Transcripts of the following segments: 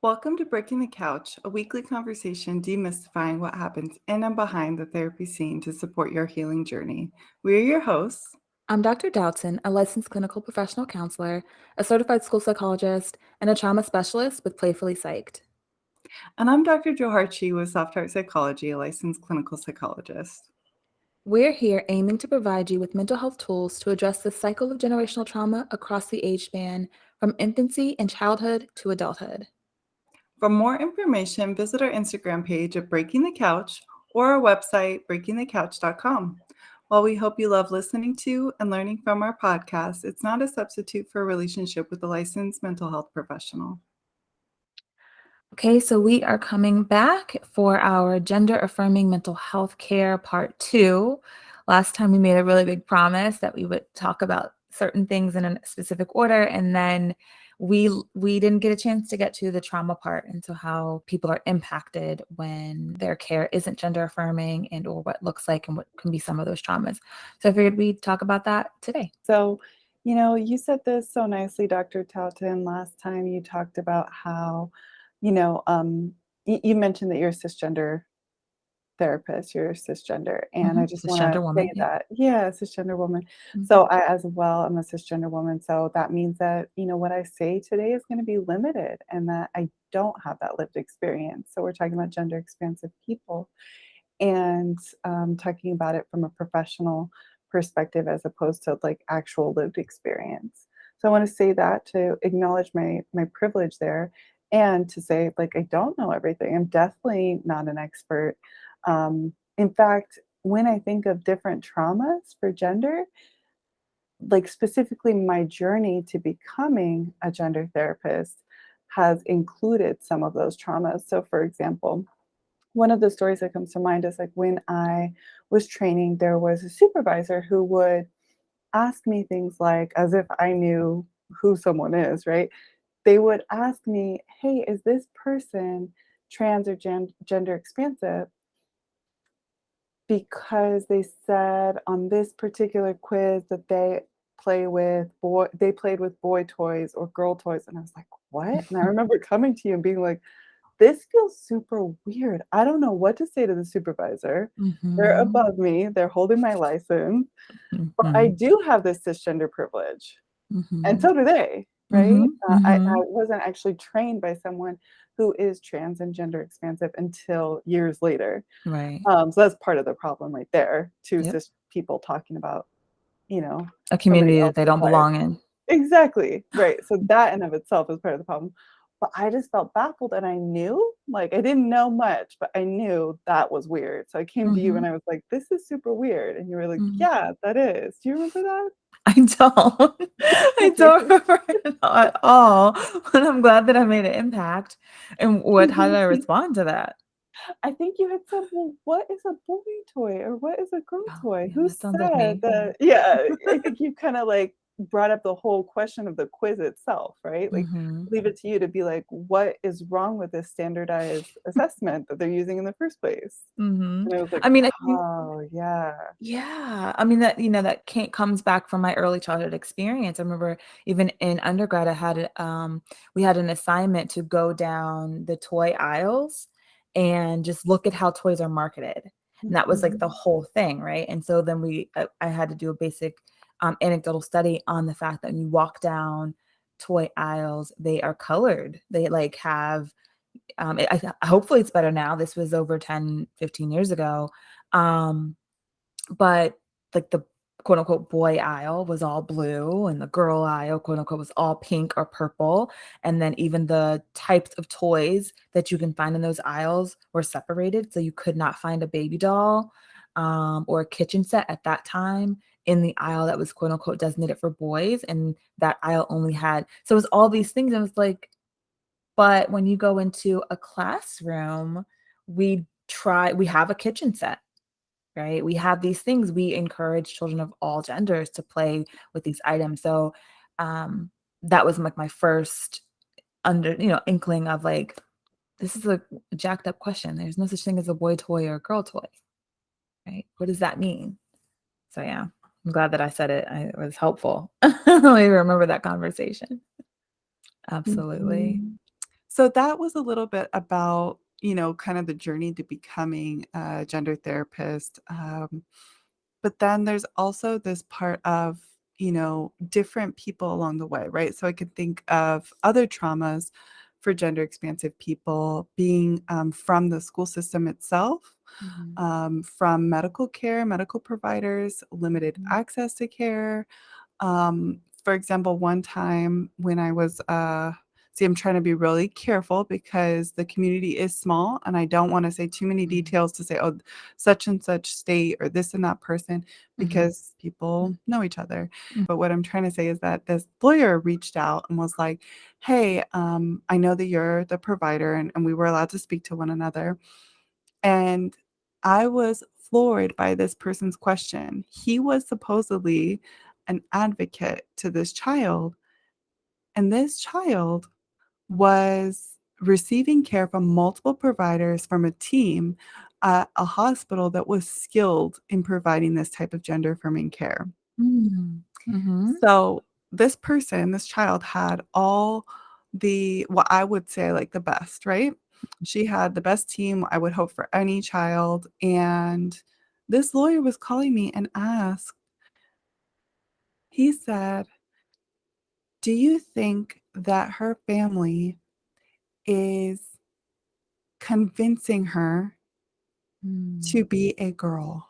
Welcome to Breaking the Couch, a weekly conversation demystifying what happens in and behind the therapy scene to support your healing journey. We are your hosts. I'm Dr. Doughton, a licensed clinical professional counselor, a certified school psychologist, and a trauma specialist with Playfully Psyched. And I'm Dr. Jo Harchi with Soft Heart Psychology, a licensed clinical psychologist. We're here aiming to provide you with mental health tools to address the cycle of generational trauma across the age span, from infancy and childhood to adulthood. For more information, visit our Instagram page at Breaking the Couch or our website, breakingthecouch.com. While we hope you love listening to and learning from our podcast, it's not a substitute for a relationship with a licensed mental health professional. Okay, so we are coming back for our Gender Affirming Mental Healthcare Part 2. Last time we made a really big promise that we would talk about certain things in a specific order, and then we didn't get a chance to get to the trauma part, and so how people are impacted when their care isn't gender affirming, and or what looks like and what can be some of those traumas. So I figured we'd talk about that today. So, you said this so nicely, Dr. Towton. Last time you talked about how, you know, um, you mentioned that you're a cisgender therapist, you're cisgender. And I just want to Cisgender woman, say yep. that, yeah, cisgender woman. Mhm. So I, as well, I'm a cisgender woman. So that means that, what I say today is going to be limited and that I don't have that lived experience. So we're talking about gender expansive people and talking about it from a professional perspective as opposed to like actual lived experience. So I want to say that to acknowledge my privilege there and to say like I don't know everything. I'm definitely not an expert. In fact, when I think of different traumas for gender, like specifically my journey to becoming a gender therapist has included some of those traumas. So for example, one of the stories that comes to mind is like when I was training, there was a supervisor who would ask me things like, as if I knew who someone is, right? They would ask me, hey, is this person trans or gender expansive? Because they said on this particular quiz that they played with boy toys or girl toys. And I was like, what? And I remember coming to you and being like, this feels super weird. I don't know what to say to the supervisor. They're Mhm. above me, they're holding my license, but I Mhm. do have this cisgender privilege, and Mhm. so do they, right? Mhm. I Mhm. wasn't actually trained by someone who is trans and gender expansive until years later. Right. So that's part of the problem right there, two Yep. cis people talking about, you know, A somebody community that they else's don't life. belong in. Exactly, right, so that in of itself is part of the problem, but I just felt baffled and I knew, like, I didn't know much, but I knew that was weird, so I came to you and Mhm. I was like, "This is super weird," and you were like, Mhm. "Yeah, that is." Do you remember that? I don't. I don't remember it at all, but I'm glad that I made an impact. And how did I respond to that? I think you had said, "Well, what is a boy toy or what is a girl Oh, toy? yeah, Who that sounds like said me. that?" Yeah, I think you kinda, like, brought up the whole question of the quiz itself, right? Like, Mhm. leave it to you to be like, "What is wrong with this standardized assessment that they're using in the first place?" Mhm. And I was like, I mean, I think "Oh, yeah." yeah, I mean, that comes back from my early childhood experience. I remember even in undergrad, we had an assignment to go down the toy aisles and just look at how toys are marketed, and that was, like, the Mhm. whole thing, right? And so then I had to do a basic, anecdotal study on the fact that when you walk down toy aisles, they are colored. They, like, have, hopefully it's better now. This was over 10, 15 years ago, um but, like, the quote unquote "boy aisle" was all blue and the girl aisle, quote unquote, was all pink or purple, and then even the types of toys that you can find in those aisles were separated, so you could not find a baby doll, or a kitchen set at that time in the aisle that was, quote unquote, "designated for boys," and that aisle only had so it was all these things, and it was like, but when you go into a classroom, we have a kitchen set. Right? We have these things. We encourage children of all genders to play with these items. So, um, that was like my first inkling of like, this is a jacked up question. There's no such thing as a boy toy or a girl toy, right? What does that mean? So yeah, I'm glad that I said it. It was helpful. I remember that conversation. Absolutely. Mhm. So that was a little bit about, kind of the journey to becoming a gender therapist. But then there's also this part of, different people along the way, right? So I could think of other traumas for gender expansive people being from the school system itself, Mhm, from medical care, medical providers, limited mhm, access to care, for example, one time when I was, see, I'm trying to be really careful because the community is small and I don't want to say too many mhm, details to say, oh, such and such state or this and that person, mhm, because people know each other. But what I'm trying to say is that this lawyer reached out and was like, hey, I know that you're the provider, and we were allowed to speak to one another. And I was floored by this person's question. He was supposedly an advocate to this child, and this child was receiving care from multiple providers from a team at a hospital that was skilled in providing this type of gender affirming care. mhm, mhm, So this person, this child had all the what I would say like the best, right? She had the best team I would hope for any child. And this lawyer was calling me and asked, he said, do you think that her family is convincing her mm, to be a girl,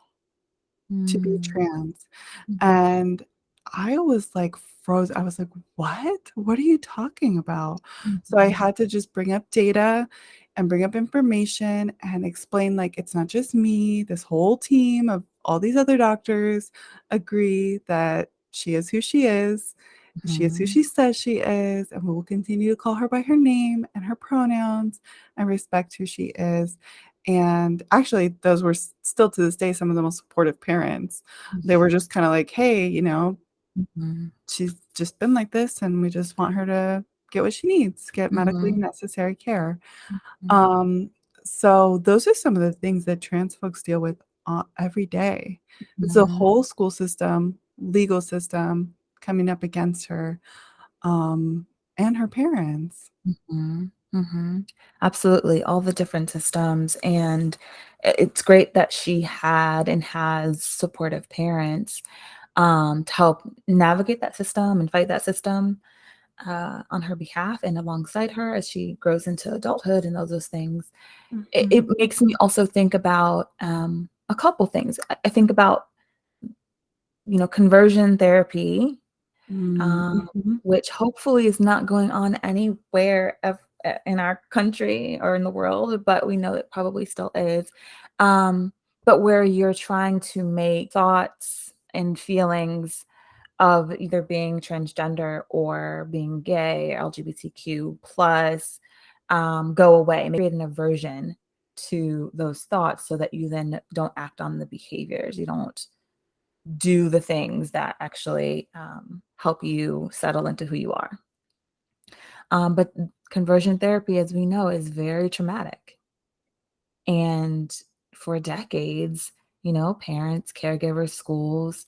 to be mm, trans? mhm, And I was like froze. I was like, "What? What are you talking about?" So I mhm, had to just bring up data and bring up information and explain like it's not just me, this whole team of all these other doctors agree that she is who she is. She is who mhm, she says she is, and we will continue to call her by her name and her pronouns and respect who she is. And actually, those were still to this day some of the most supportive parents. They were just kinda like, "Hey, mhm, she's just been like this, and we just want her to get what she needs, get medically mhm, necessary care." mhm, Um, so those are some of the things that trans folks deal with, every day. It's the mhm, whole school system, legal system coming up against her, um, and her parents. mhm, mhm. Absolutely, all the different systems, and it's great that she had and has supportive parents, to help navigate that system and fight that system, on her behalf and alongside her as she grows into adulthood and all those things. It Mhm. makes me also think about, a couple things. I think about, conversion therapy, Mm, um, mhm. which hopefully is not going on anywhere in our country or in the world, but we know it probably still is. Um, but where you're trying to make thoughts and feelings of either being transgender or being gay, LGBTQ plus, go away, and create an aversion to those thoughts so that you then don't act on the behaviors. You don't do the things that actually help you settle into who you are. But conversion therapy, as we know, is very traumatic. And for decades, parents, caregivers, schools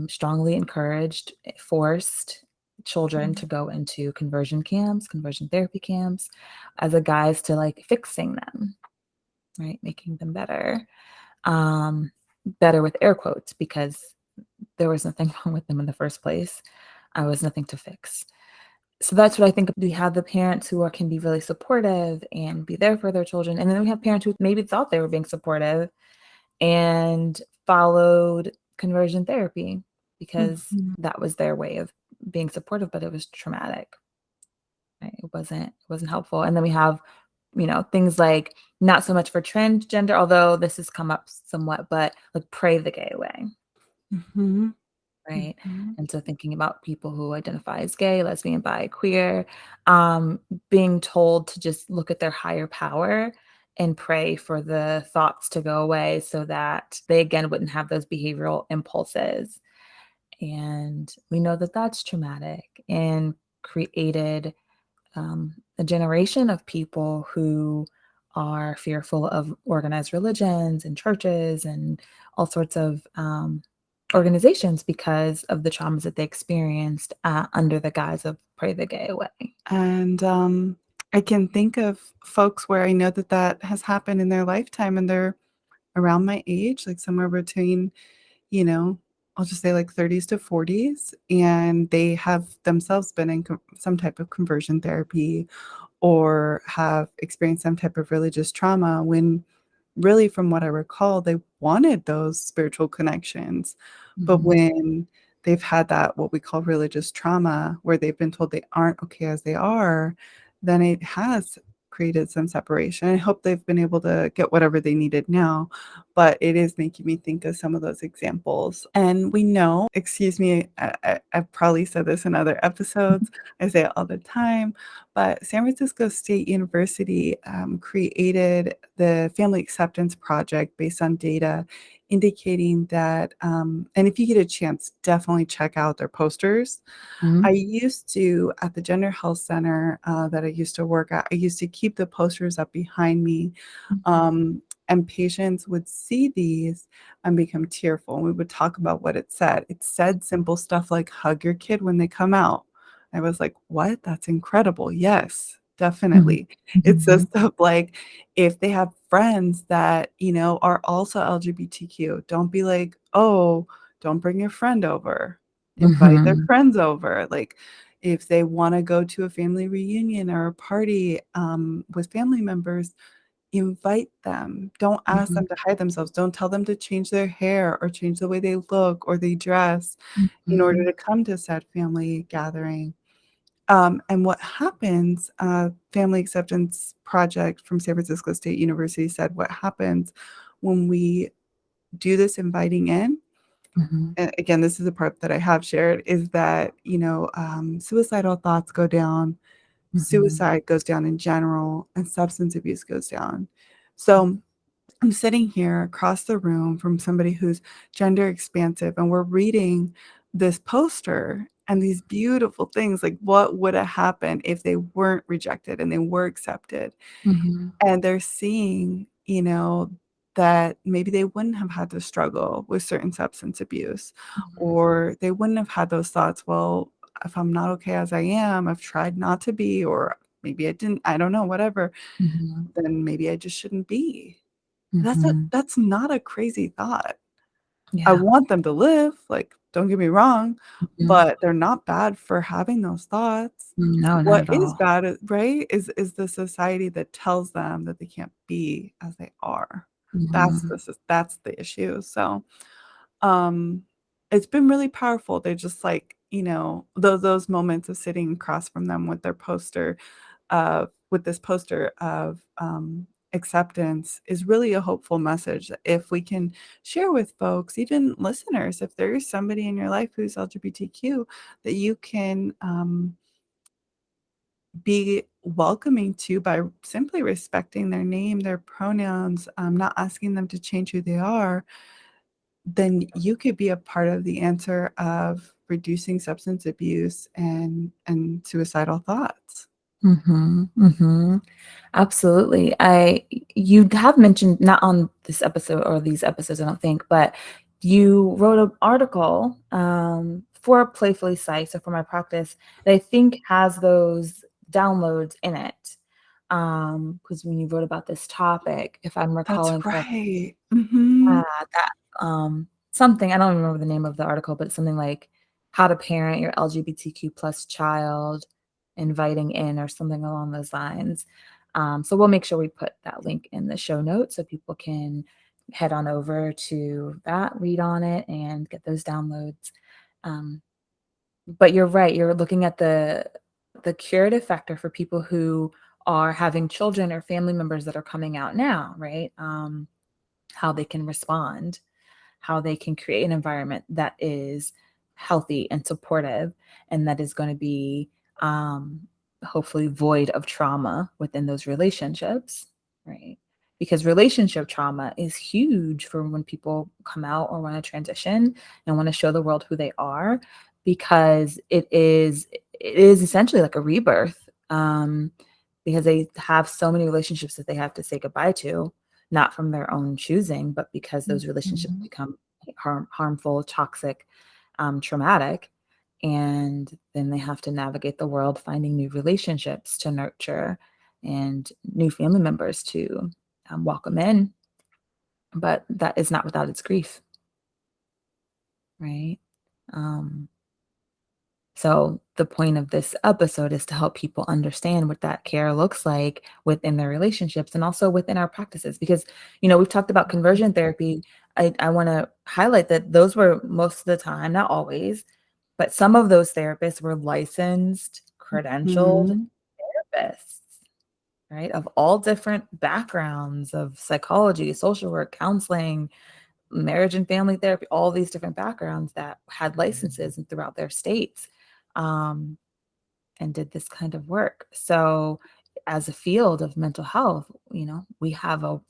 strongly encouraged, forced children to go into conversion camps, conversion therapy camps as a guise to like fixing them, right? Making them better. Um, Better with air quotes because there was nothing wrong with them in the first place. I was nothing to fix. So that's what I think. We have the parents who can be really supportive and be there for their children. And then we have parents who maybe thought they were being supportive and followed conversion therapy because Mhm. that was their way of being supportive, but it was traumatic. Right? It wasn't helpful. And then we have, things like not so much for transgender, although this has come up somewhat, but like pray the gay away. Mhm. Right? Mhm. And so thinking about people who identify as gay, lesbian, bi, queer, um, being told to just look at their higher power and pray for the thoughts to go away so that they again wouldn't have those behavioral impulses. And we know that that's traumatic and created a generation of people who are fearful of organized religions and churches and all sorts of organizations because of the traumas that they experienced under the guise of pray the gay away. And, I can think of folks where I know that that has happened in their lifetime, and they're around my age, like somewhere between, you know, I'll just say like 30s to 40s, and they have themselves been in some type of conversion therapy or have experienced some type of religious trauma when really, from what I recall, they wanted those spiritual connections. But Mhm. when they've had that, what we call religious trauma, where they've been told they aren't okay as they are, then it has created some separation. I hope they've been able to get whatever they needed now, but it is making me think of some of those examples. And we know, excuse me, I've probably said this in other episodes, I say it all the time, but San Francisco State University created the Family Acceptance Project based on data indicating that, and if you get a chance, definitely check out their posters. I Mhm. used to, at the Gender Health Center that I used to work at, I used to keep the posters up behind me. Mhm. And patients would see these and become tearful. And we would talk about what it said. It said simple stuff like hug your kid when they come out. I was like, what? That's incredible. Yes, Mhm. definitely. It says Mhm. stuff like if they have friends that, are also LGBTQ, don't be like, oh, don't bring your friend over. Invite their Mhm. friends over. Like if they want to go to a family reunion or a party with family members, invite them. Don't ask Mhm. them to hide themselves. Don't tell them to change their hair or change the way they look or they dress in order Mhm. to come to said family gathering. And what happens, Family Acceptance Project from San Francisco State University said what happens when we do this inviting in, Mhm. and again, this is the part that I have shared, is that, suicidal thoughts go down, Mhm. suicide goes down in general, and substance abuse goes down. So I'm sitting here across the room from somebody who's gender expansive, and we're reading this poster and these beautiful things like what would have happened if they weren't rejected and they were accepted. Mhm. And they're seeing, that maybe they wouldn't have had to struggle with certain substance abuse, Mhm. or they wouldn't have had those thoughts, well, if I'm not okay as I am, I've tried not to be, or maybe I didn't, I don't know, whatever, Mhm. then maybe I just shouldn't be. Mhm. That's not a crazy thought. I Yeah. want them to live, like, don't get me wrong, Mhm. but they're not bad for having those thoughts. No, not What at is all. bad, right, is the society that tells them that they can't be as they are. Mhm. That's the issue, so, um, it's been really powerful. They're just like, those moments of sitting across from them with their poster with this poster of, acceptance is really a hopeful message. If we can share with folks, even listeners, if there is somebody in your life who's LGBTQ, that you can, be welcoming to by simply respecting their name, their pronouns, not asking them to change who they are, then you could be a part of the answer of reducing substance abuse and suicidal thoughts. Mhm. Mhm. Absolutely. You have mentioned, not on this episode or these episodes, I don't think, but you wrote an article for Playfully Psych, so for my practice, that I think has those downloads in it. Because when you wrote about this topic, if I'm That's recalling correctly, right. Mhm. that something, I don't remember the name of the article, but it's something like how to parent your LGBTQ plus child, inviting in, or something along those lines. So we'll make sure we put that link in the show notes so people can head on over to that, read on it, and get those downloads. Um, but you're right. You're looking at the curative factor for people who are having children or family members that are coming out now, right? How they can respond, how they can create an environment that is healthy and supportive, and that is going to be um, hopefully void of trauma within those relationships, right? Because relationship trauma is huge for when people come out or want to transition and want to show the world who they are, because it is essentially like a rebirth, because they have so many relationships that they have to say goodbye to, not from their own choosing, but because those relationships Mhm. become harmful, toxic, traumatic. And then they have to navigate the world finding new relationships to nurture. and new family members to welcome in, but that is not without its grief, right? Um, so the point of this episode is to help people understand what that care looks like within their relationships and also within our practices. Because, we've talked about conversion therapy. I want to highlight that those were most of the time, not always, but some of those therapists were licensed, credentialed Mhm. therapists, right? Of all different backgrounds of psychology, social work, counseling, marriage and family therapy, all these different backgrounds that had licenses and throughout their states, um, and did this kind of work. So as a field of mental health, we have a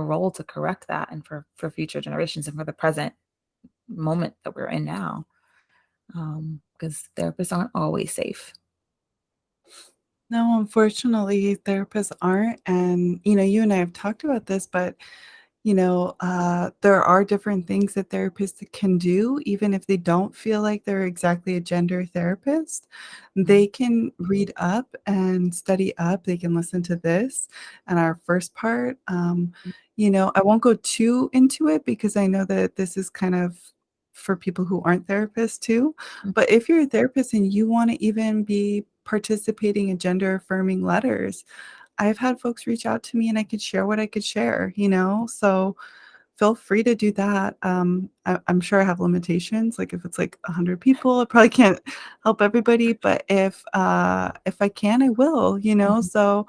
role to correct that, and for future generations and for the present moment that we're in now. Because therapists aren't always safe. No, unfortunately, therapists aren't. And, you and I have talked about this, but there are different things that therapists can do, even if they don't feel like they're exactly a gender therapist. They Mhm. can read up and study up. They can listen to this and our first part. I won't go too into it because I know that this is kind of for people who aren't therapists too. But if you're a therapist and you want to even be participating in gender affirming letters, I've had folks reach out to me and I could share what I could share. So feel free to do that. I'm sure I have limitations. Like if it's like 100 people, I probably can't help everybody. But if I can, I will. Mhm. So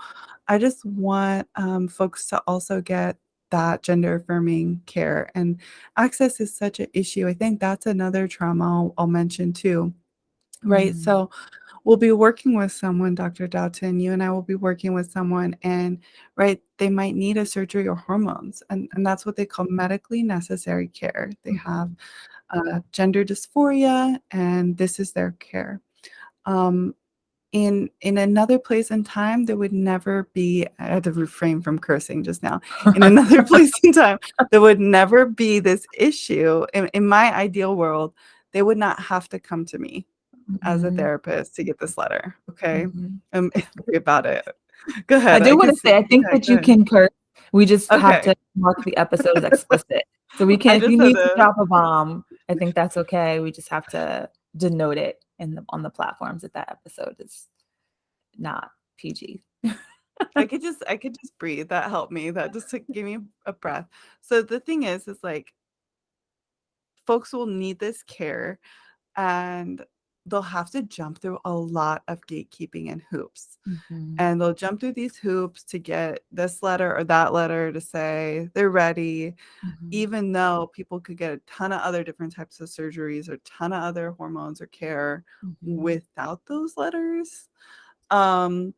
I just want folks to also get that gender affirming care. And access is such an issue. I think that's another trauma I'll mention too. Right. Mm. So we'll be working with someone, Dr. Dalton, you and I will be working with someone and right, they might need a surgery or hormones. And that's what they call medically necessary care. They have Mhm. gender dysphoria and this is their care. Um, in another place and time, there would never be I had to refrain from cursing just now. In another place and time, there would never be this issue. In my ideal world, they would not have to come to me as a Mhm. therapist to get this letter, okay? Mhm. Sorry about it. Go I ahead, I do can wanna see say, I think yeah, that go you ahead. can curse. We just have Okay, to mark the episode as explicit. So we can I if you just had need to to drop a bomb, I think that's okay. We just have to denote it on the platforms that that episode is not PG. I could just breathe, that helped me, that just took gave me a breath. So the thing is like, folks will need this care, and they'll have to jump through a lot of gatekeeping and hoops. Mhm. And they'll jump through these hoops to get this letter or that letter to say they're ready, Mhm. even though people could get a ton of other different types of surgeries or ton of other hormones or care Mhm. without those letters. Um,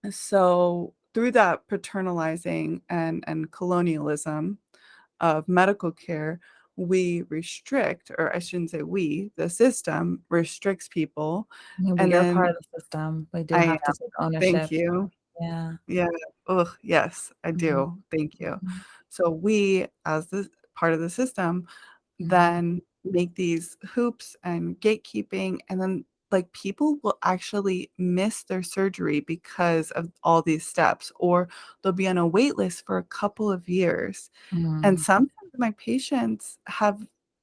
so through that paternalizing and colonialism of medical care, we restrict, or I shouldn't say we, the system restricts people. Yeah, And we are part then of the system. We do I have am. to take Thank ownership. you. Yeah. Yeah. Oh, yes, I Mhm. do. Thank you. Mhm. So we, as the part of the system, Mhm. then make these hoops and gatekeeping, and then like people will actually miss their surgery because of all these steps, or they'll be on a wait list for a couple of years. And Mm. sometimes my patients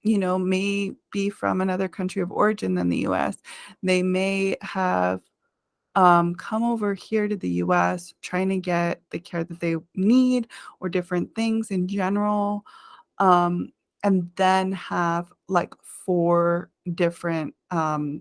may be from another country of origin than the US. They may have come over here to the US trying to get the care that they need or different things in general, um, and then have like 4 different,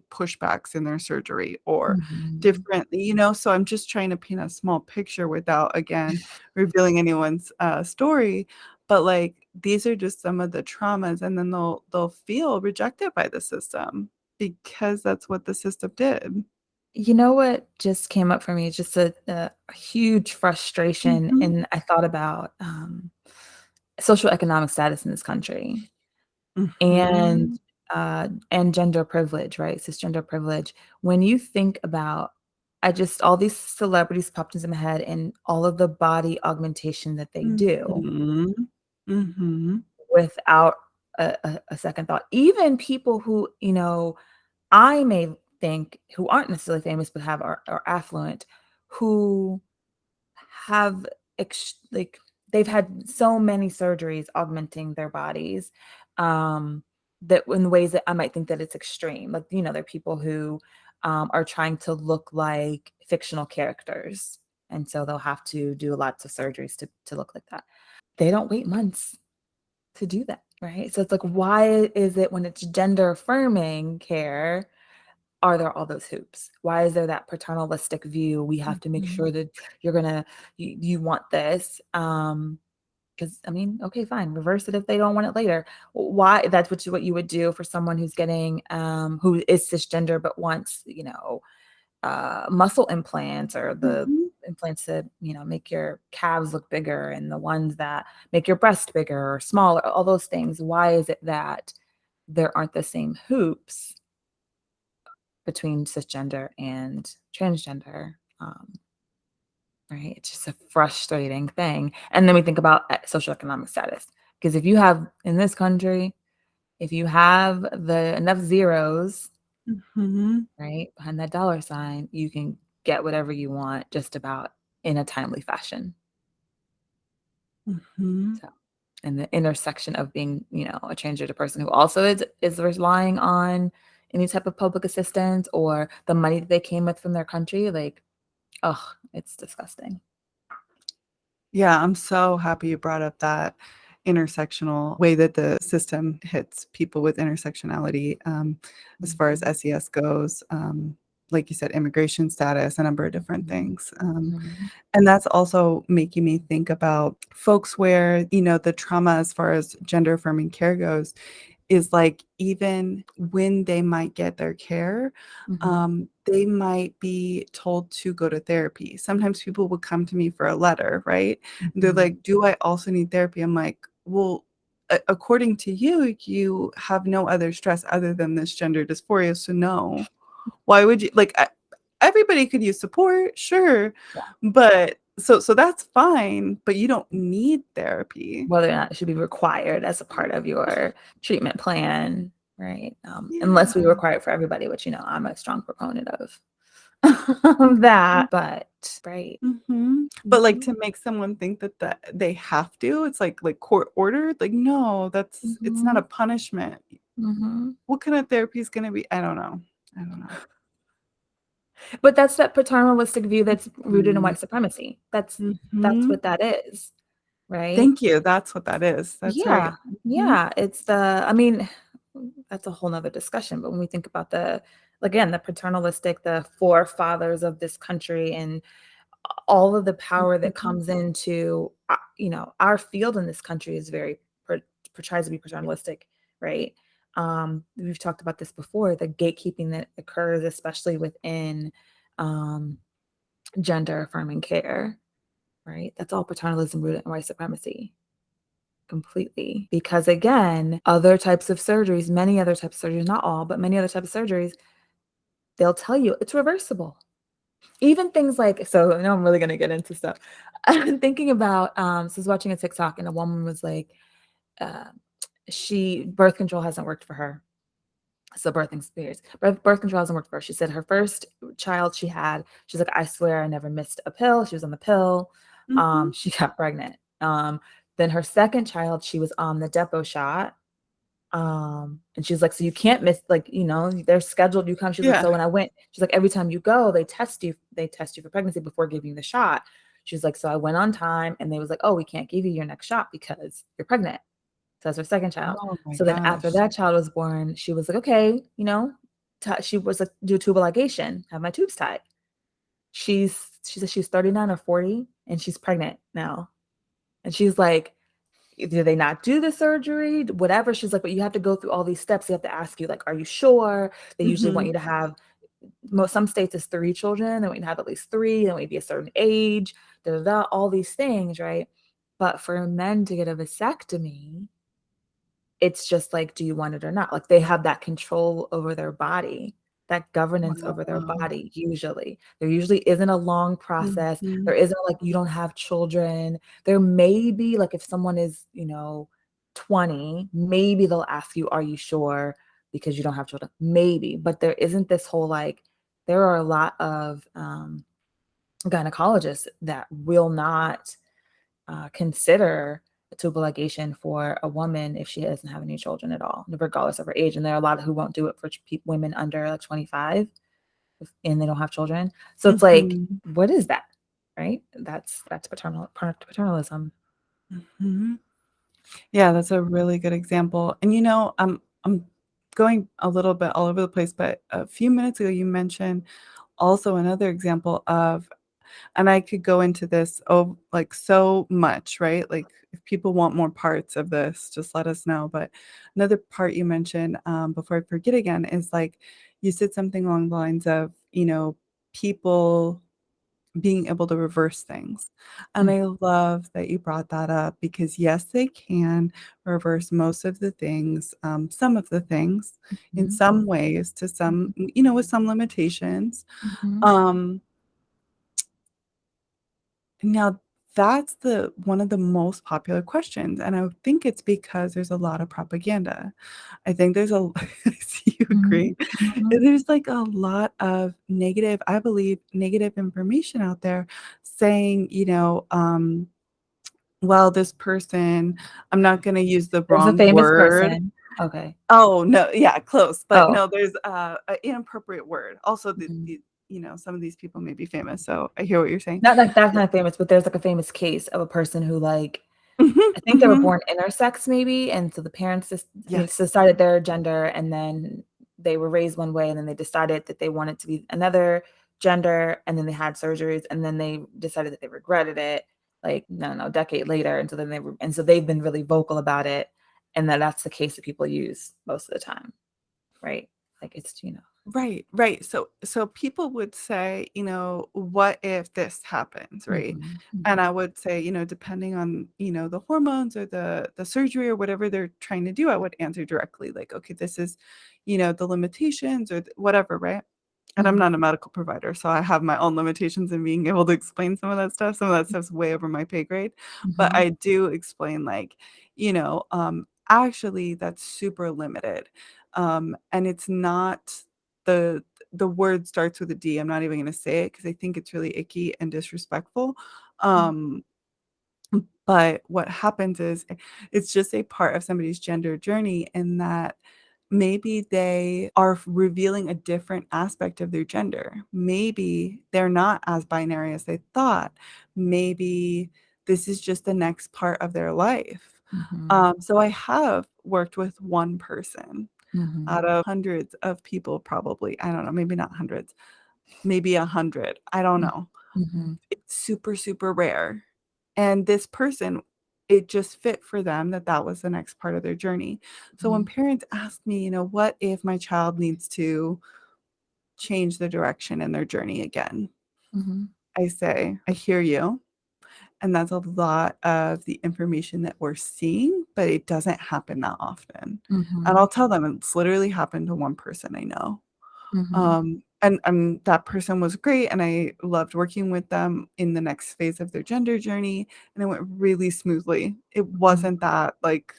pushbacks in their surgery or Mhm. differently. So I'm just trying to paint a small picture without, again, revealing anyone's, story, but, like, these are just some of the traumas, and then they'll feel rejected by the system because that's what the system did. You know what just came up for me? Just a huge frustration, Mhm, and I thought about, social economic status in this country and, mhm, and gender privilege, right? Cisgender privilege. When you think about I just all these celebrities popped into my head and all of the body augmentation that they do mhm, mhm, without a second thought. Even people who, I may think who aren't necessarily famous but are affluent, who have like they've had so many surgeries augmenting their bodies, that in ways that I might think that it's extreme. Like, you know, there are people who are trying to look like fictional characters, and so they'll have to do lots of surgeries to look like that. They don't wait months to do that, right? So it's like, why is it when it's gender affirming care, are there all those hoops? Why is there that paternalistic view? We have to make Mhm. sure that you're gonna you want this. Because I mean, okay, fine, reverse it if they don't want it later. Why that's what you would do for someone who's getting who is cisgender but wants, you know, muscle implants, or the Mhm. implants that, you know, make your calves look bigger, and the ones that make your breast bigger or smaller, all those things. Why is it that there aren't the same hoops between cisgender and transgender? Right? It's just a frustrating thing. And then we think about socioeconomic status. Because if you have in this country, if you have the enough zeros, Mhm. right, behind that dollar sign, you can get whatever you want just about in a timely fashion. Mhm. So, and the intersection of being, you know, a transgender person who also is relying on any type of public assistance or the money that they came with from their country, like, oh, it's disgusting. Yeah, I'm so happy you brought up that intersectional way that the system hits people with intersectionality, as far as Mhm. SES goes, like you said, immigration status, a number of different Mhm. things. Mhm. And that's also making me think about folks where, the trauma as far as gender affirming care goes is like even when they might get their care, Mhm. they might be told to go to therapy. Sometimes people would come to me for a letter, right? And they're Mhm. like, "Do I also need therapy?" I'm like, "Well, according to you, you have no other stress other than this gender dysphoria, so no. Why would you like everybody could use support, sure, Yeah. but so that's fine, but you don't need therapy." Whether or not it should be required as a part of your treatment plan, right? Unless we Yeah. require it for everybody, which, you know, I'm a strong proponent of that, but right. Mhm. But, like, Mhm. to make someone think that they have to, it's like court ordered, like, no, it's not a Mhm. punishment. Mhm. What kind of therapy is gonna be? I don't know. I don't know. But that's that paternalistic view that's rooted in Mm. white supremacy. That's Mhm. what that is, right? Thank you, that's what that is. That's right. Yeah, Mhm. yeah, it's the I mean, that's a whole nother discussion, but when we think about again, the paternalistic, the forefathers of this country, and all of the power that Mhm. comes into, you know, our field in this country is very tries to be paternalistic, right? We've talked about this before, the gatekeeping that occurs, especially within um, gender affirming care, right? That's all paternalism rooted in white supremacy. Completely. Because again, other types of surgeries, many other types of surgeries, not all, but many other types of surgeries, they'll tell you it's reversible. Even things like, so I know I'm really gonna get into stuff. I'm thinking about, so I was watching a TikTok and a woman was like, uh, she birth control hasn't worked for her. So birthing experience. Birth control hasn't worked for her. She said her first child she had, she's like, I swear I never missed a pill. She was on the pill. Mhm. She got pregnant. Then her second child, she was on the depot shot. And she's like, so you can't miss, like, you know, they're scheduled, you come. She's like, Yeah. so when I went, she's like, every time you go, they test you for pregnancy before giving you the shot. She's like, so I went on time and they was like, oh, we can't give you your next shot because you're pregnant. So that's her second child. Oh my So then after gosh. that child was born, she was like, okay, you know, she was like, do tubal ligation, have my tubes tied. She said she's 39 or 40 and she's pregnant now. And she's like, do they not do the surgery? Whatever. She's like, but you have to go through all these steps. They have to ask you, like, are you sure? They usually want Mhm. you to have some states is 3 children. They want you to have at least three. They want you to be a certain age, da da da, all these things, right? But for men to get a vasectomy, it's just like, do you want it or not? Like, they have that control over their body, that governance over their Wow. body usually. There usually isn't a long process. Mhm. There isn't like, you don't have children. There may be, like, if someone is, you know, 20, maybe they'll ask you, "Are you sure?" Because you don't have children. Maybe, but there isn't this whole, like, there are a lot of, gynecologists that will not consider a tubal ligation for a woman if she doesn't have any children at all, regardless of her age. And there are a lot who won't do it for women under like 25 and they don't have children. So it's like, Mhm. what is that? Right? That's paternalism. Mhm. Yeah, that's a really good example. And I'm going a little bit all over the place, but a few minutes ago you mentioned also another example of, and I could go into this like so much, right? Like if people want more parts of this, just let us know. But another part you mentioned, before I forget again, is like you said something along the lines of, people being able to reverse things. And Mm, I love that you brought that up because, yes, they can reverse most of the things, some of the things in mhm, some ways to some, with some limitations. mhm, Um, Now that's the one of the most popular questions, and I think it's because there's a lot of propaganda. I think there's a I see you mhm, agree. mhm. There's, like, a lot of negative I believe, negative information out there saying, "Well, this person" I'm not gonna use the There's a wrong famous word. person. Okay. Oh, no, yeah, close, but Oh. no, there's, a inappropriate word. Also, Mhm. some of these people may be famous, so I hear what you're saying. Not like that kind of famous, but there's like a famous case of a person who like Mhm, I think they were mhm. born intersex maybe, and so the parents just, Yes. decided their gender, and then they were raised one way, and then they decided that they wanted to be another gender, and then they had surgeries, and then they decided that they regretted it, like, no, no, a decade later, and so then and so they've been really vocal about it, and that's the case that people use most of the time, right? Like, it's. Right, right. So people would say, "What if this happens?" Right? Mhm, And mhm, I would say, depending on, the hormones or the surgery or whatever they're trying to do, I would answer directly like, "Okay, this is, the limitations or whatever," right? And I'm mhm, not a medical provider, so I have my own limitations in being able to explain some of that stuff. Some of that stuff's way over my pay grade, but mhm, I do explain like, actually that's super limited. And it's not the the word starts with a D. I'm not even gonna say it because I think it's really icky and disrespectful. mhm, Um, but what happens is it's just a part of somebody's gender journey in that maybe they are revealing a different aspect of their gender. Maybe they're not as binary as they thought. Maybe this is just the next part of their life. mhm, So I have worked with one person mhm, out of hundreds of people probably. I don't know, maybe not hundreds, maybe 100. I don't mhm, know. mhm, It's super, super rare. And this person, it just fit for them that that was the next part of their journey. So when mhm, parents ask me, what if my child needs to change the direction in their journey again? mhm, I say, I hear you. And that's a lot of the information that we're seeing, but it doesn't happen that often. And mhm, I'll tell them it's literally happened to one person I know. mhm, And that person was great, and I loved working with them in the next phase of their gender journey, and it went really smoothly. It mhm, wasn't that, like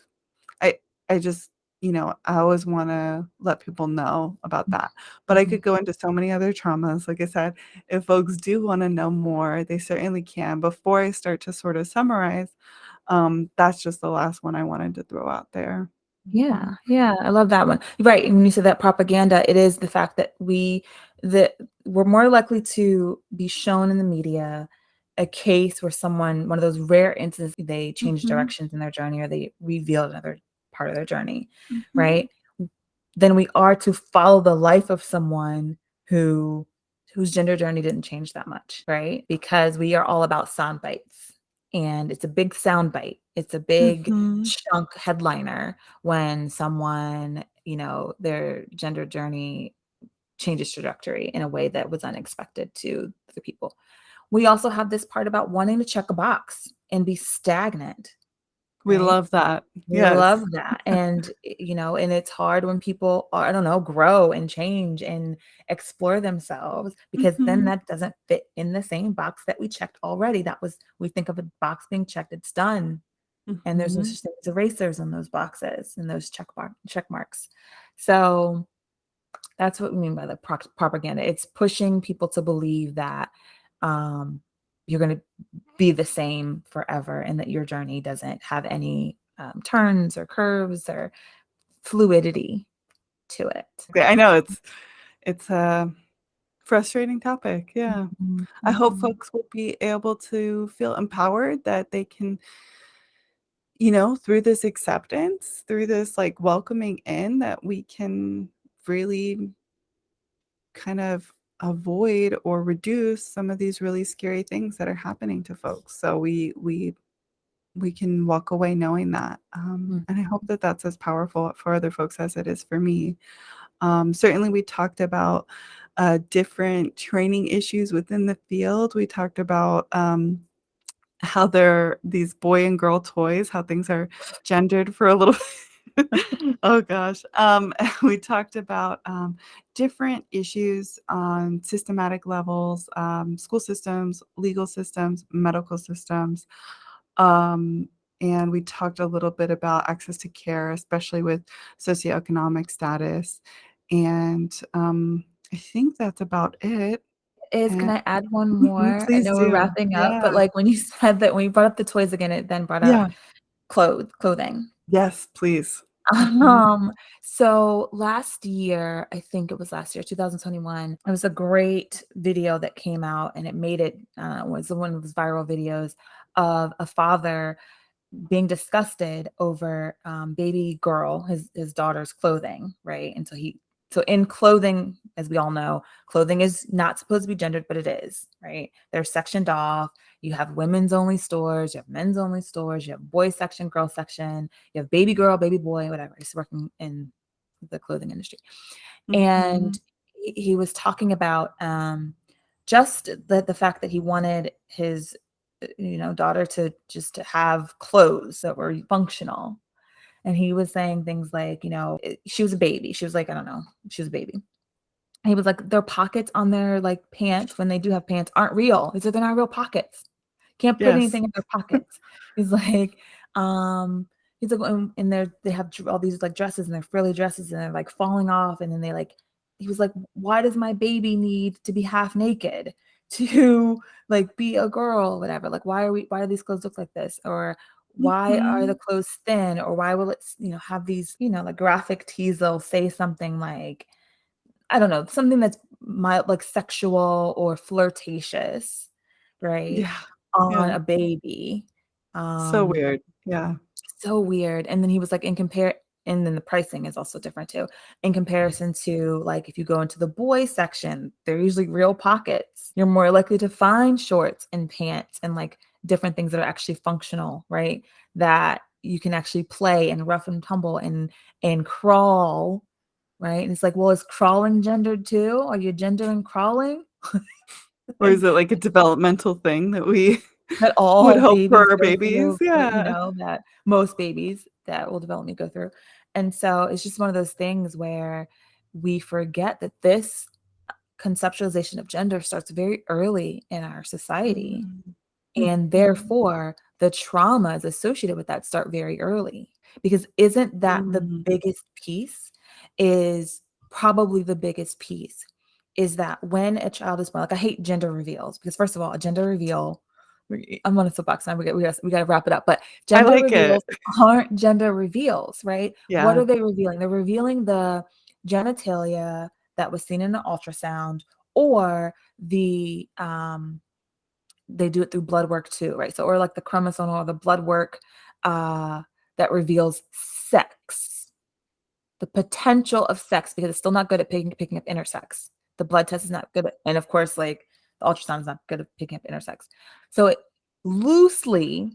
I I just I always wanna let people know about that. But I mhm. could go into so many other traumas, like I said, if folks do wanna know more, they certainly can. Before I start to sort of summarize, that's just the last one I wanted to throw out there. Yeah, Mhm. yeah, I love that one. Right, and when you said that propaganda, it is the fact that that we're more likely to be shown in the media a case where one of those rare instances, they change Mhm. directions in their journey or they reveal another part of their journey, Mhm. right? Than we are to follow the life of someone who whose gender journey didn't change that much, right? Because we are all about sound bites. And it's a big sound bite. It's a big Mhm. chunk headliner when someone, their gender journey changes trajectory in a way that was unexpected to the people. We also have this part about wanting to check a box and be stagnant, We right? love that. We Yes. love that, and, and it's hard when people are, I don't know, grow and change and explore themselves because then Mhm. that doesn't fit in the same box that we checked already. We think of a box being checked, it's done, and there's no Mhm. such thing as erasers in those boxes and those check marks. So, that's what we mean by the propaganda. It's pushing people to believe that, you're going to be the same forever, and that your journey doesn't have any turns or curves or fluidity to it. Okay, I know it's a frustrating topic, yeah. Mhm, I hope mhm. folks will be able to feel empowered that they can, through this acceptance, through this, like, welcoming in, that we can really kind of avoid or reduce some of these really scary things that are happening to folks. So we can walk away knowing that, Mm. and I hope that that's as powerful for other folks as it is for me. Certainly, we talked about different training issues within the field. We talked about how they're these boy and girl toys, how things are gendered for a little oh gosh. We talked about different issues on systematic levels, school systems, legal systems, medical systems. Um, and we talked a little bit about access to care, especially with socioeconomic status. And I think that's about it. Can And I add one more? I please know we're do. wrapping up, but, Yeah. like, when you said that when you brought up the toys again, it then brought up Yeah. clothing. Yes, please. Mhm. Um, so last year, I think it was last year, 2021, it was a great video that came out, and it made it, was one of those viral videos of a father being disgusted over baby girl, his daughter's clothing, right? And so in clothing, as we all know, clothing is not supposed to be gendered, but it is, right? They're sectioned off. You have women's only stores, you have men's only stores, you have boy section, girl section, you have baby girl, baby boy, whatever. He's working in the clothing industry. And Mhm. he was talking about just the fact that he wanted his daughter to just to have clothes that were functional. And he was saying things like, she was a baby. She was like, I don't know, she was a baby. He was like, their pockets on their like pants, when they do have pants, aren't real. He said they're not real pockets. Can't put Yes. anything in their pockets. He's like, um, he's like, and they have all these like dresses, and they're frilly dresses, and they're like falling off, and then they like. He was like, why does my baby need to be half naked to like be a girl, whatever? Like, why do these clothes look like this, or why are the Mhm. clothes thin, or why will it have these like graphic tees? They'll say something like, I don't know, something that's mild, like sexual or flirtatious, right, Yeah. on Yeah. a baby. So Um, weird. Yeah. so weird. And then he was like, and then the pricing is also different too. In comparison to like if you go into the boy section, they're usually real pockets. You're more likely to find shorts and pants and like different things that are actually functional, right? That you can actually play and rough and tumble and crawl, right? And it's like, well, is crawling gendered too? Are you gendering crawling? Or is it like a developmental thing that we That would all hope for babies our go babies? through, or, Yeah. that most babies that will develop go through. And so it's just one of those things where we forget that this conceptualization of gender starts very early in our society. Mhm. And Mhm. therefore, the traumas associated with that start very early. Because isn't that the Mhm. biggest piece? Is probably the biggest piece is that when a child is born, like I hate gender reveals because first of all, a gender reveal, I'm on a soapbox now. We got to wrap it up. But I gender like it. reveals aren't gender reveals, right? What Yeah. are they revealing? They're revealing the genitalia that was seen in the ultrasound, or they do it through blood work too, right? So, or like the chromosomal or the blood work uh, that reveals sex, the potential of sex, because it's still not good at picking up intersex. The blood test is not good, and of course, like the ultrasound is not good at picking up intersex. So it loosely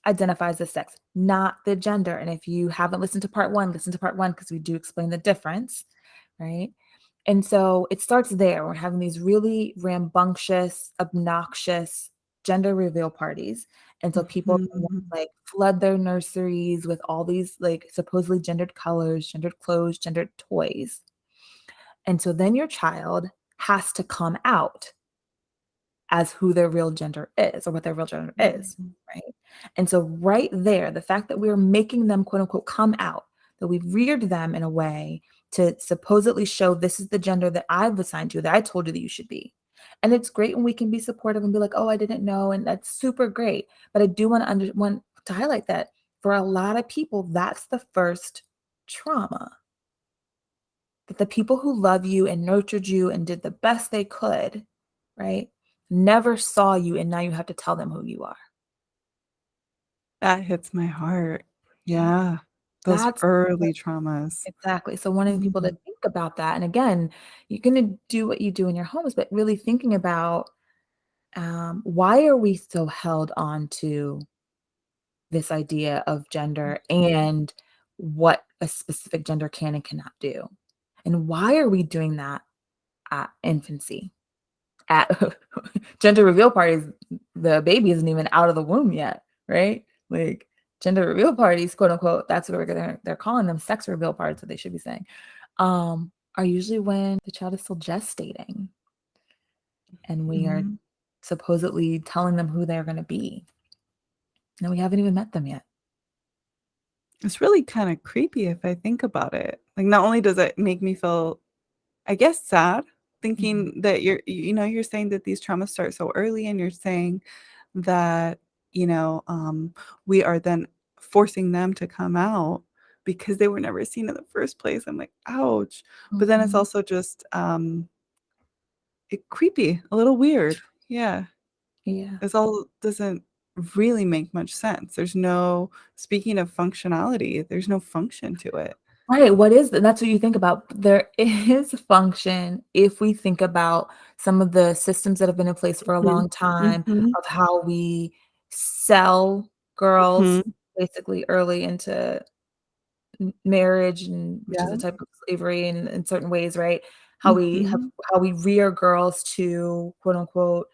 identifies the sex, not the gender. And if you haven't listened to part one, listen to part one because we do explain the difference, right? And so it starts there. We're having these really rambunctious, obnoxious gender reveal parties. And so people Mhm. like flood their nurseries with all these like supposedly gendered colors, gendered clothes, gendered toys. And so then your child has to come out as who their real gender is or what their real gender is, Mhm. right? And so right there, the fact that we're making them quote unquote come out, that we've reared them in a way to supposedly show this is the gender that I've assigned you, that I told you that you should be. And it's great when we can be supportive and be like, oh, I didn't know. And that's super great. But I do want to highlight that for a lot of people, that's the first trauma. That the people who love you and nurtured you and did the best they could, right, never saw you, and now you have to tell them who you are. That hits my heart. Yeah. Yeah. Those That's early traumas. exactly. So wanting people to Mhm. think about that. And again, you're going to do what you do in your homes, but really thinking about why are we so held on to this idea of gender and what a specific gender can and cannot do? And why are we doing that at infancy? At gender reveal parties, the baby isn't even out of the womb yet, right? Like gender reveal parties, quote unquote, that's what they're calling them, sex reveal parties, what they should be saying, are usually when the child is still gestating and we are Mhm. supposedly telling them who they're going to be. And we haven't even met them yet. It's really kinda creepy if I think about it. Like, not only does it make me feel, I guess, sad Mhm. thinking that you're saying that these traumas start so early, and you're saying that, you know, we are then forcing them to come out because they were never seen in the first place. I'm like, "Ouch." But then it's Mhm. also just, creepy, a little weird. Yeah. Yeah. This all doesn't really make much sense. There's no Speaking of functionality, there's no function to it. Right, what is that? That's what you think about. There is function if we think about some of the systems that have been in place for a Mhm. long time Mhm. of how we sell girls Mhm. basically early into marriage, and which is a Yeah. type of slavery in certain ways, right? Mhm. How we rear girls to quote unquote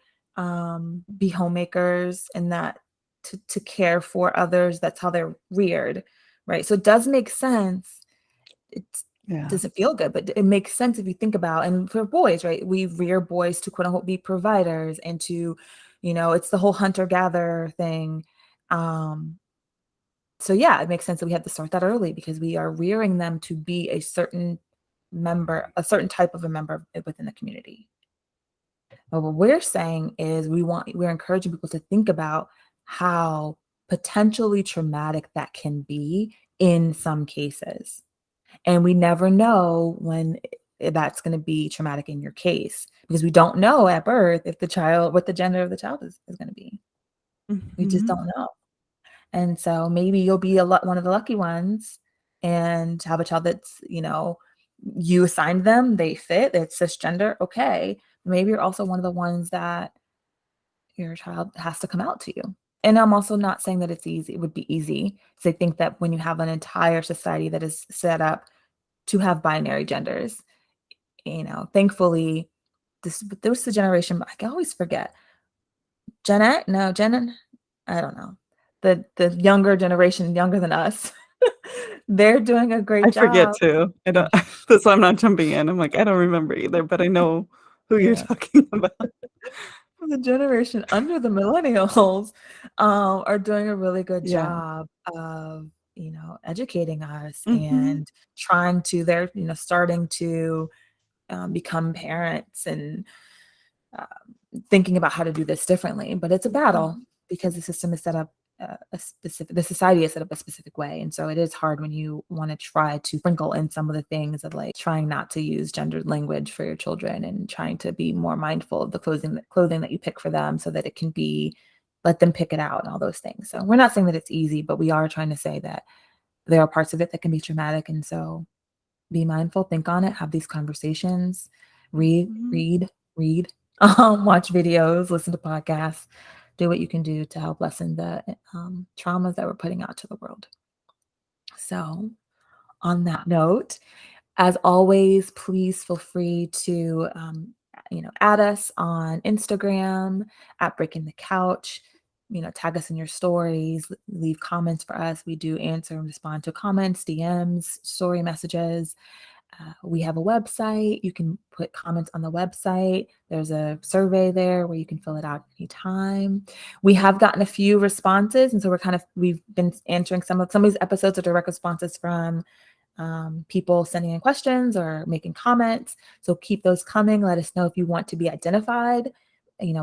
be homemakers, and that to care for others. That's how they're reared, right? So it does make sense. It Yeah. doesn't feel good, but it makes sense if you think about, and for boys, right? We rear boys to quote unquote be providers and to, it's the whole hunter-gatherer thing. Um, so yeah, it makes sense that we have to start that early because we are rearing them to be a certain type of a member within the community. But what we're saying is we're encouraging people to think about how potentially traumatic that can be in some cases. And we never know when that's going to be traumatic in your case because we don't know at birth what the gender of the child is going to be. We just Mhm. don't know. And so maybe you'll be one of the lucky ones and have a child that's, you assigned them, they fit, it's cisgender, okay. Maybe you're also one of the ones that your child has to come out to you. And I'm also not saying that it's easy. It would be easy. So I think that when you have an entire society that is set up to have binary genders, thankfully, there was the generation, I can always forget. Gen X? No, I don't know. The younger generation, younger than us, they're doing a great I forget job. too. I don't That's why I'm not jumping in. I'm like, I don't remember either, but I know who you're Yeah. talking about. The generation under the millennials, are doing a really good Yeah. job of, educating us Mhm. and trying to they're, starting to, become parents and thinking about how to do this differently, but it's a battle Mhm. because the system is set up the society is set up a specific way. And so it is hard when you want to try to sprinkle in some of the things of like trying not to use gendered language for your children and trying to be more mindful of the clothing that you pick for them so that it can be let them pick it out and all those things. So we're not saying that it's easy, but we are trying to say that there are parts of it that can be traumatic. And so be mindful, think on it, have these conversations, read, Mhm. read, read, watch videos, listen to podcasts, do what you can do to help lessen the traumas that we're putting out to the world. So, on that note, as always, please feel free to, add us on Instagram at Breaking the Couch. Tag us in your stories, leave comments for us. We do answer and respond to comments, DMs, story messages. We have a website. You can put comments on the website. There's a survey there where you can fill it out anytime. We have gotten a few responses, and so we've been answering some of these episodes are direct responses from people sending in questions or making comments. So keep those coming. Let us know if you want to be identified,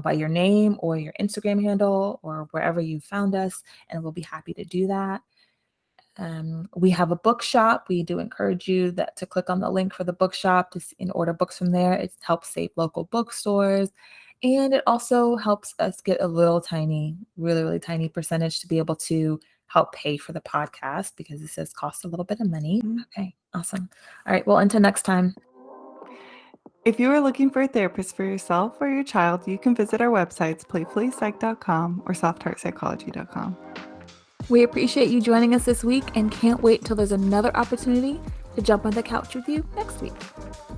by your name or your Instagram handle or wherever you found us, and we'll be happy to do that. We have a bookshop. We do encourage you to click on the link for the bookshop and order books from there. It helps save local bookstores. And it also helps us get a little tiny, really, really tiny percentage to be able to help pay for the podcast, because this does cost a little bit of money. Okay, awesome. All right, well, until next time. If you are looking for a therapist for yourself or your child, you can visit our websites, playfullypsych.com or softheartpsychology.com. We appreciate you joining us this week and can't wait till there's another opportunity to jump on the couch with you next week.